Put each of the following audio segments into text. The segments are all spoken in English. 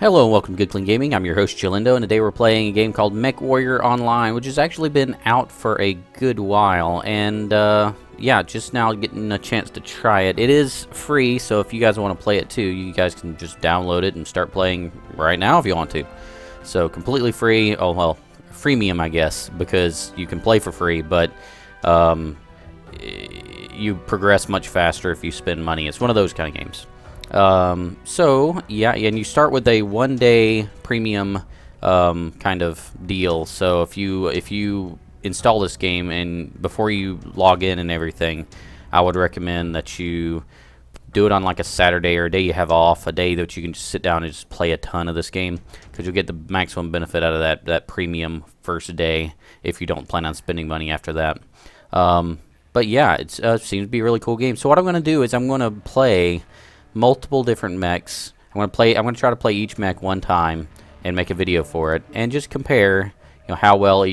Hello and welcome to Good Clean Gaming. I'm your host Jalindo, and today we're playing a game called MechWarrior Online, which has actually been out for a good while, and yeah, just now getting a chance to try it. It is free, so if you guys want to play it too, you guys can just download it and start playing right now if you want to. So completely free. Oh well, freemium I guess, because you can play for free, but you progress much faster if you spend money. It's one of those kind of games. So yeah, and you start with a 1-day premium kind of deal. So if you install this game and before you log in and everything, I would recommend that you do it on like a Saturday or a day you have off, a day that you can just sit down and just play a ton of this game, because you'll get the maximum benefit out of that premium first day if you don't plan on spending money after that. But yeah, it seems to be a really cool game. So what I'm going to do is I'm going to play multiple different mechs. I'm going to try to play each mech one time and make a video for it and just compare, how well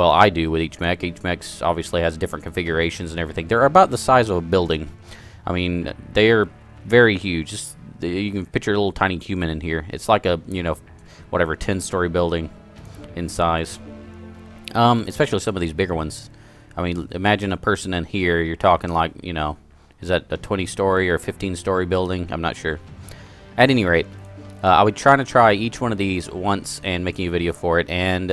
I do with each mech. Each mech obviously has different configurations and everything. They're about the size of a building. I mean, they are very huge. You can picture a little tiny human in here. It's like a, whatever 10-story building in size. Especially some of these bigger ones. I mean, imagine a person in here. You're talking like, is that a 20-story or 15-story building? I'm not sure. At any rate, I would try to try each one of these once and making a video for it. And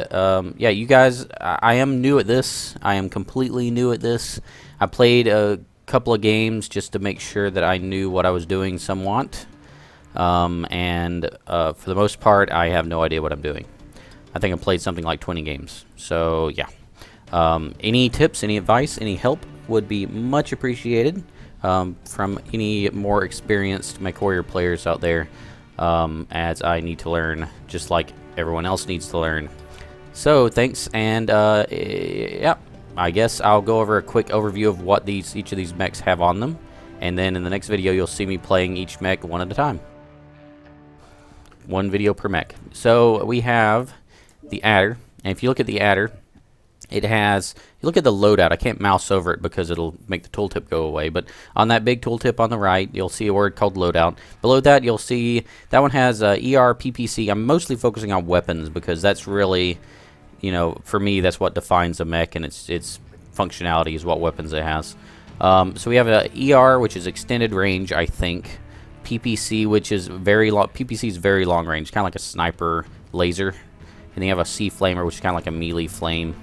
yeah, you guys, I am new at this. I am completely new at this. I played a couple of games just to make sure that I knew what I was doing somewhat. And for the most part, I have no idea what I'm doing. I think I played something like 20 games. So yeah. Any tips, any advice, any help would be much appreciated. From any more experienced MechWarrior players out there, as I need to learn just like everyone else needs to learn. So thanks, and yeah, I guess I'll go over a quick overview of what each of these mechs have on them, and then in the next video you'll see me playing each mech one at a time. One video per mech. So we have the adder, and if you look at the adder, it has, you look at the loadout, I can't mouse over it because it'll make the tooltip go away, but on that big tooltip on the right, you'll see a word called loadout. Below that, you'll see, that one has ER, PPC. I'm mostly focusing on weapons because that's really, for me, that's what defines a mech, and its functionality is what weapons it has. So we have a ER, which is extended range, I think. PPC, which is very long, PPC is very long range, kind of like a sniper laser. And then you have a C-flamer, which is kind of like a melee flame.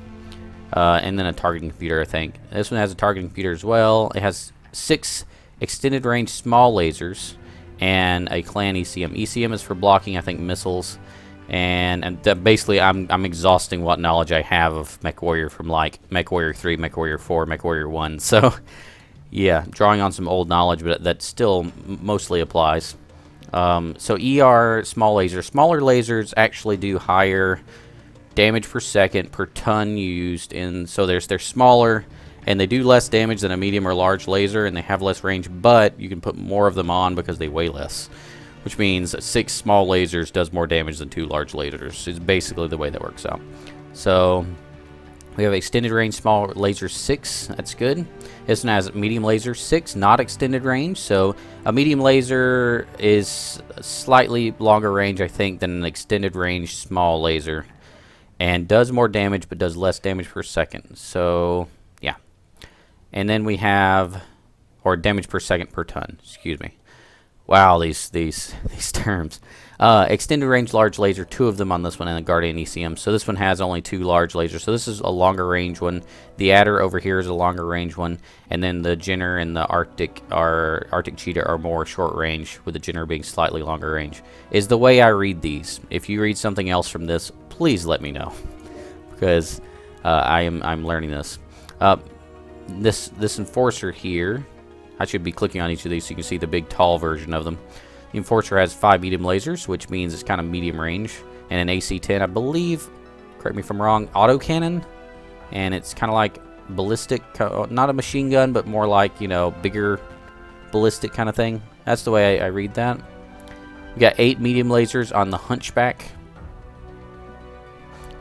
And then a targeting computer, I think. This one has a targeting computer as well. It has 6 extended range small lasers and a clan ECM. ECM is for blocking, I think, missiles. And basically, I'm exhausting what knowledge I have of MechWarrior from like MechWarrior 3, MechWarrior 4, MechWarrior 1. So, yeah, drawing on some old knowledge, but that still mostly applies. So ER, small lasers. Smaller lasers actually do higher damage per second per ton used, and so they're smaller and they do less damage than a medium or large laser, and they have less range, but you can put more of them on because they weigh less, which means 6 small lasers does more damage than 2 large lasers. Is basically the way that works out. So we have extended range small laser 6. That's good. This one has medium laser 6, not extended range. So a medium laser is slightly longer range, I think, than an extended range small laser, and does more damage but does less damage per second. So yeah. And then we have, or damage per second per ton, excuse me. Wow, these terms. Extended range large laser, 2 of them on this one, and the Guardian ECM. So this one has only 2 large lasers. So this is a longer range one. The adder over here is a longer range one, and then the Jenner and the Arctic Cheetah are more short range, with the Jenner being slightly longer range. Is the way I read these. If you read something else from this, please let me know, because I'm learning this. This Enforcer here, I should be clicking on each of these so you can see the big tall version of them. The Enforcer has 5 medium lasers, which means it's kind of medium range, and an AC-10, I believe, correct me if I'm wrong, autocannon, and it's kind of like ballistic, not a machine gun, but more like, bigger ballistic kind of thing. That's the way I read that. We got 8 medium lasers on the Hunchback.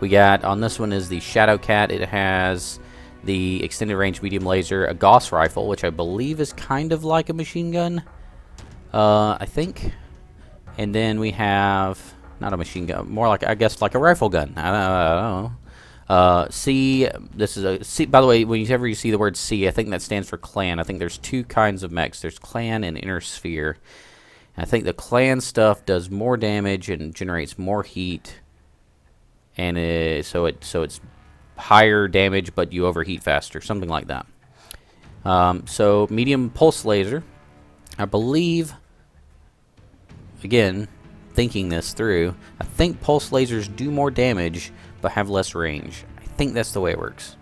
We got, on this one is the Shadow Cat. It has the extended range medium laser, a Gauss rifle, which I believe is kind of like a machine gun, I think. And then we have not a machine gun, more like, I guess, like a rifle gun. I don't know. C, this is a C. By the way, whenever you see the word C, I think that stands for clan. I think there's two kinds of mechs. There's clan and inner sphere. And I think the clan stuff does more damage and generates more heat, and so it's higher damage, but you overheat faster, something like that. So medium pulse laser, I believe. Again, thinking this through, I think pulse lasers do more damage but have less range. I think that's the way it works.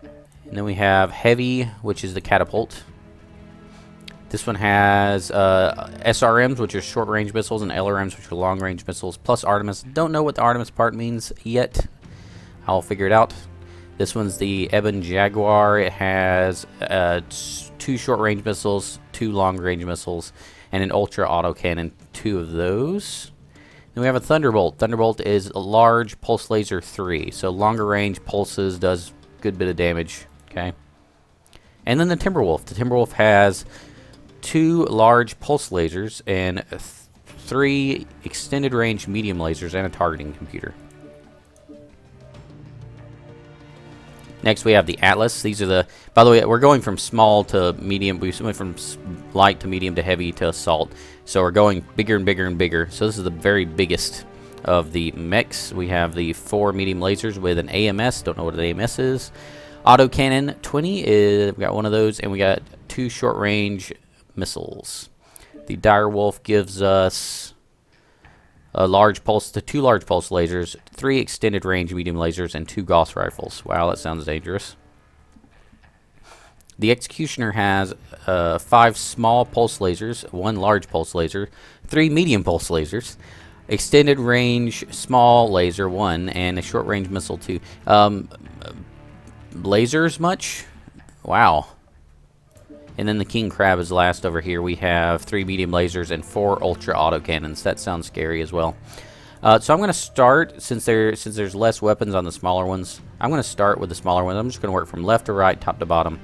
And then we have heavy, which is the catapult. This one has SRMs, which are short-range missiles, and LRMs, which are long-range missiles, plus Artemis. Don't know what the Artemis part means yet. I'll figure it out. This one's the Ep1 Jaguar. It has 2 short-range missiles, 2 long-range missiles, and an ultra autocannon, 2 of those. Then we have a Thunderbolt. Thunderbolt is a large pulse laser 3, so longer range pulses, does a good bit of damage. Okay. And then the Timberwolf. The Timberwolf has 2 large pulse lasers and 3 extended range medium lasers and a targeting computer. Next we have the Atlas. These are the, by the way, we're going from small to medium. We went from light to medium to heavy to assault. So we're going bigger and bigger and bigger. So this is the very biggest of the mechs. We have the 4 medium lasers with an AMS. Don't know what an AMS is. Autocannon 20 is, we got one of those, and we got 2 short range missiles. The Direwolf gives us a large pulse, 2 large pulse lasers, 3 extended range medium lasers, and 2 Gauss rifles. Wow, that sounds dangerous. The Executioner has 5 small pulse lasers, 1 large pulse laser, 3 medium pulse lasers, extended range small laser 1, and a short range missile 2. Lasers much? Wow. And then the King Crab is last over here. We have 3 medium lasers and 4 ultra autocannons. That sounds scary as well. So I'm going to start, since there's less weapons on the smaller ones, I'm going to start with the smaller ones. I'm just going to work from left to right, top to bottom.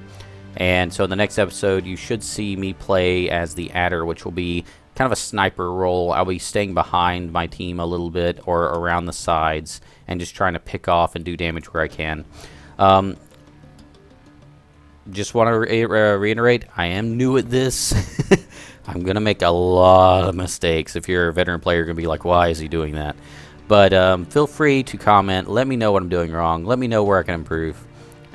And so in the next episode, you should see me play as the Adder, which will be kind of a sniper role. I'll be staying behind my team a little bit or around the sides and just trying to pick off and do damage where I can. Just want to reiterate, I am new at this. I'm going to make a lot of mistakes. If you're a veteran player, you're going to be like, why is he doing that? But feel free to comment. Let me know what I'm doing wrong. Let me know where I can improve.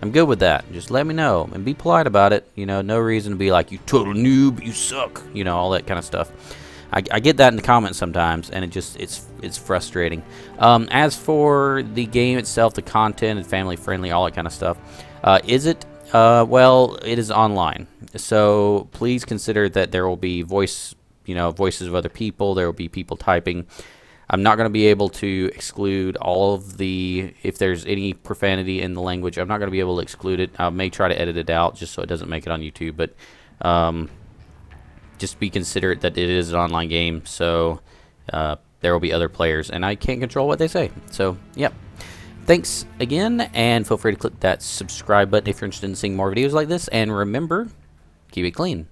I'm good with that. Just let me know and be polite about it. You know, no reason to be like, you total noob, you suck. You know, all that kind of stuff. I get that in the comments sometimes, and it's frustrating. As for the game itself, the content and family friendly, all that kind of stuff, is it? Well, it is online, so please consider that there will be voices of other people. There will be people typing. I'm not going to be able to exclude all of the, if there's any profanity in the language, I'm not going to be able to exclude it. I may try to edit it out just so it doesn't make it on YouTube, but just be considerate that it is an online game, so there will be other players, and I can't control what they say. So, yep. Thanks again, and feel free to click that subscribe button if you're interested in seeing more videos like this. And remember, keep it clean.